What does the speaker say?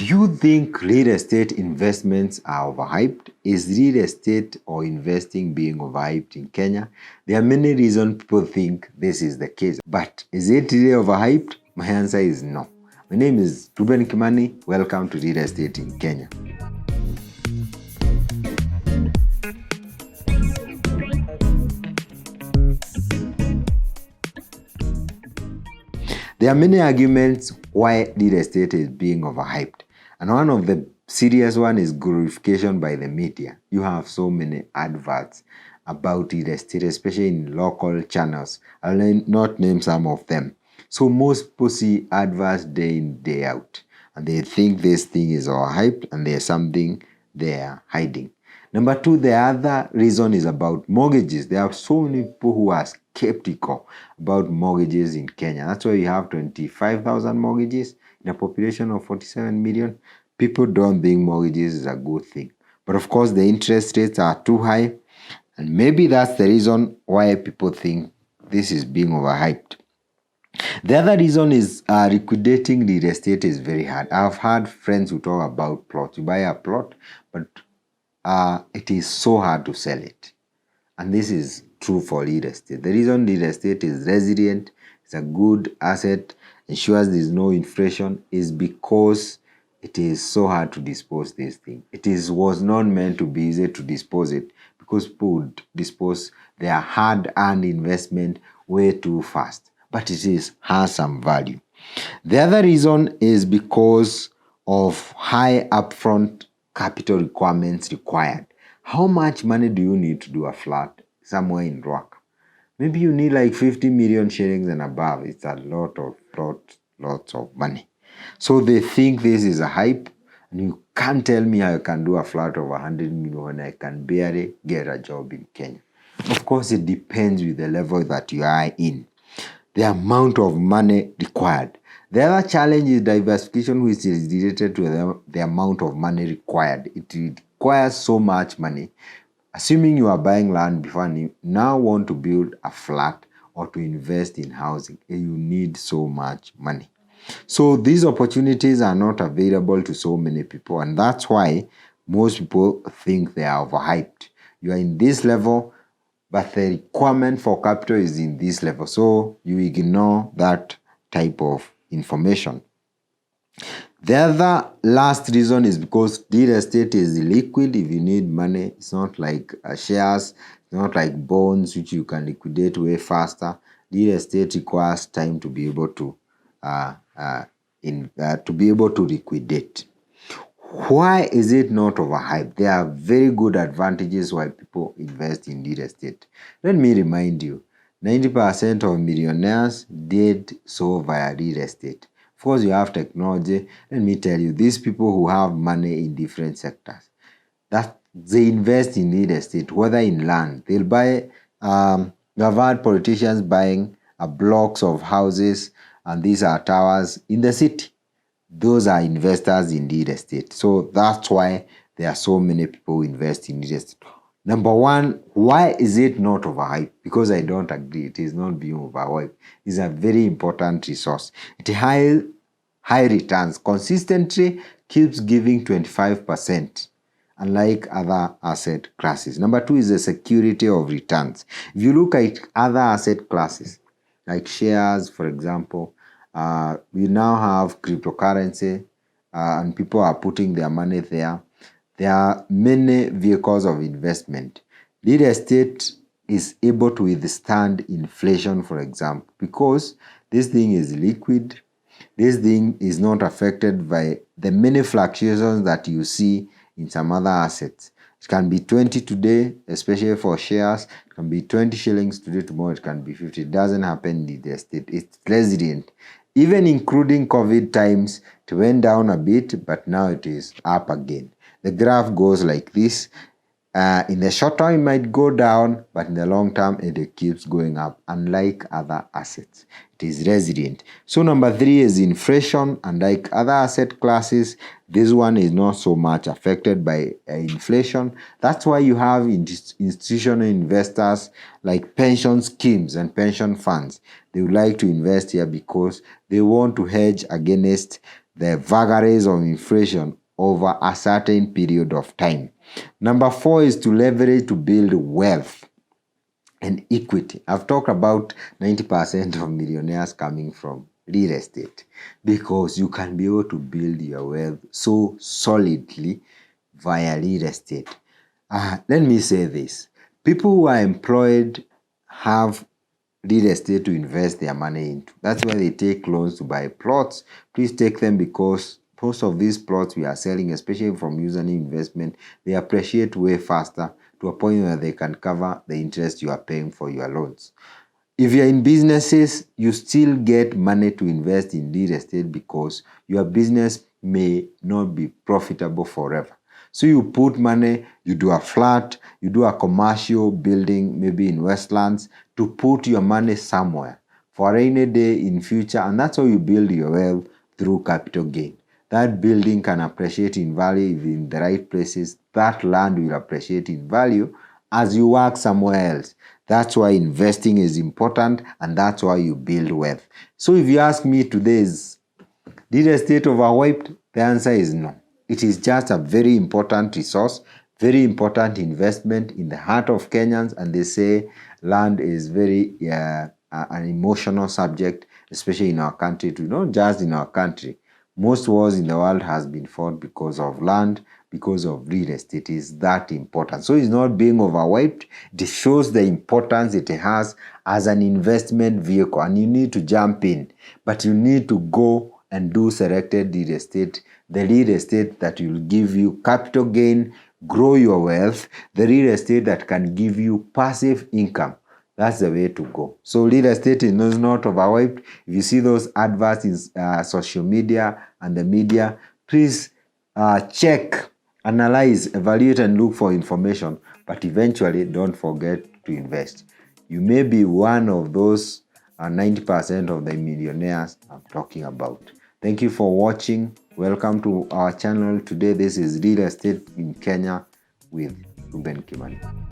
Do you think real estate investments are overhyped? Is real estate or investing being overhyped in Kenya? There are many reasons people think this is the case, but is it really overhyped? My answer is no. My name is Reuben Kimani. Welcome to Real Estate in Kenya. There are many arguments why real estate is being overhyped. And one of the serious one is glorification by the media. You have so many adverts about real estate, especially in local channels. I'll not name some of them. So most people see adverts day in, day out. And they think this thing is overhyped and there's something they are hiding. Number two, the other reason is about mortgages. There are so many people who are skeptical about mortgages in Kenya. That's why we have 25,000 mortgages in a population of 47 million. People don't think mortgages is a good thing. But of course, the interest rates are too high. And maybe that's the reason why people think this is being overhyped. The other reason is liquidating real estate is very hard. I've had friends who talk about plots. You buy a plot, but it is so hard to sell it. And this is true for real estate. The reason real estate is resilient, it's a good asset, ensures there is no inflation, is because it is so hard to dispose this thing. Was not meant to be easy to dispose it because people would dispose their hard-earned investment way too fast. But has some value. The other reason is because of high upfront capital requirements required. How much money do you need to do a flat somewhere in Rock? Maybe you need like 50 million shillings and above. It's a lots of money. So they think this is a hype, and you can't tell me how I can do a flat of 100 million when I can barely get a job in Kenya. Of course, it depends with the level that you are in, the amount of money required. The other challenge is diversification, which is related to the amount of money required. It requires so much money. Assuming you are buying land before and you now want to build a flat or to invest in housing, you need so much money. So these opportunities are not available to so many people, and that's why most people think they are overhyped. You are in this level, but the requirement for capital is in this level. So you ignore that type of information. The other last reason is because real estate is liquid. If you need money, it's not like shares, it's not like bonds which you can liquidate way faster. Real estate requires time to be able to liquidate. Why is it not overhyped? There are very good advantages why people invest in real estate. Let me remind you, 90% of millionaires did so via real estate. Of course, you have technology. Let me tell you, these people who have money in different sectors, that they invest in real estate, whether in land. They'll buy, you have had politicians buying blocks of houses, and these are towers in the city. Those are investors in real estate. So that's why there are so many people who invest in real estate. Number one, why is it not overhyped? Because I don't agree. It is not being overhyped. It's a very important resource. It has high returns. Consistently keeps giving 25%, unlike other asset classes. Number two is the security of returns. If you look at other asset classes, like shares, for example, we now have cryptocurrency, and people are putting their money there. There are many vehicles of investment. Real estate is able to withstand inflation, for example, because this thing is liquid. This thing is not affected by the many fluctuations that you see in some other assets. It can be 20 today, especially for shares. It can be 20 shillings today, tomorrow it can be 50. It doesn't happen in the estate. It's resilient. Even including COVID times, it went down a bit, but now it is up again. The graph goes like this. In the short term, it might go down, but in the long term, it keeps going up, unlike other assets. It is resilient. So number three is inflation. Unlike other asset classes, this one is not so much affected by inflation. That's why you have institutional investors like pension schemes and pension funds. They would like to invest here because they want to hedge against the vagaries of inflation over a certain period of time. Number 4 is to leverage to build wealth and equity. I've talked about 90% of millionaires coming from real estate because you can be able to build your wealth so solidly via real estate. Let me say this. People who are employed have real estate to invest their money into. That's why they take loans to buy plots. Please take them because most of these plots we are selling, especially from using investment, they appreciate way faster to a point where they can cover the interest you are paying for your loans. If you're in businesses, you still get money to invest in real estate because your business may not be profitable forever. So you put money, you do a flat, you do a commercial building, maybe in Westlands, to put your money somewhere for a rainy day in future, and that's how you build your wealth through capital gain. That building can appreciate in value if in the right places. That land will appreciate in value as you work somewhere else. That's why investing is important, and that's why you build wealth. So if you ask me today, is real estate overhyped? The answer is no. It is just a very important resource, very important investment in the heart of Kenyans, and they say land is very an emotional subject, especially in our country too. Not just in our country. Most wars in the world has been fought because of land, because of real estate. It is that important. So it's not being overhyped. It shows the importance it has as an investment vehicle, and you need to jump in, but you need to go and do selected real estate, the real estate that will give you capital gain, grow your wealth, the real estate that can give you passive income. That's the way to go. So real estate is not overhyped. If you see those adverts in social media and the media, please check, analyze, evaluate, and look for information. But eventually, don't forget to invest. You may be one of those 90% of the millionaires I'm talking about. Thank you for watching. Welcome to our channel. Today, this is Real Estate in Kenya with Reuben Kimani.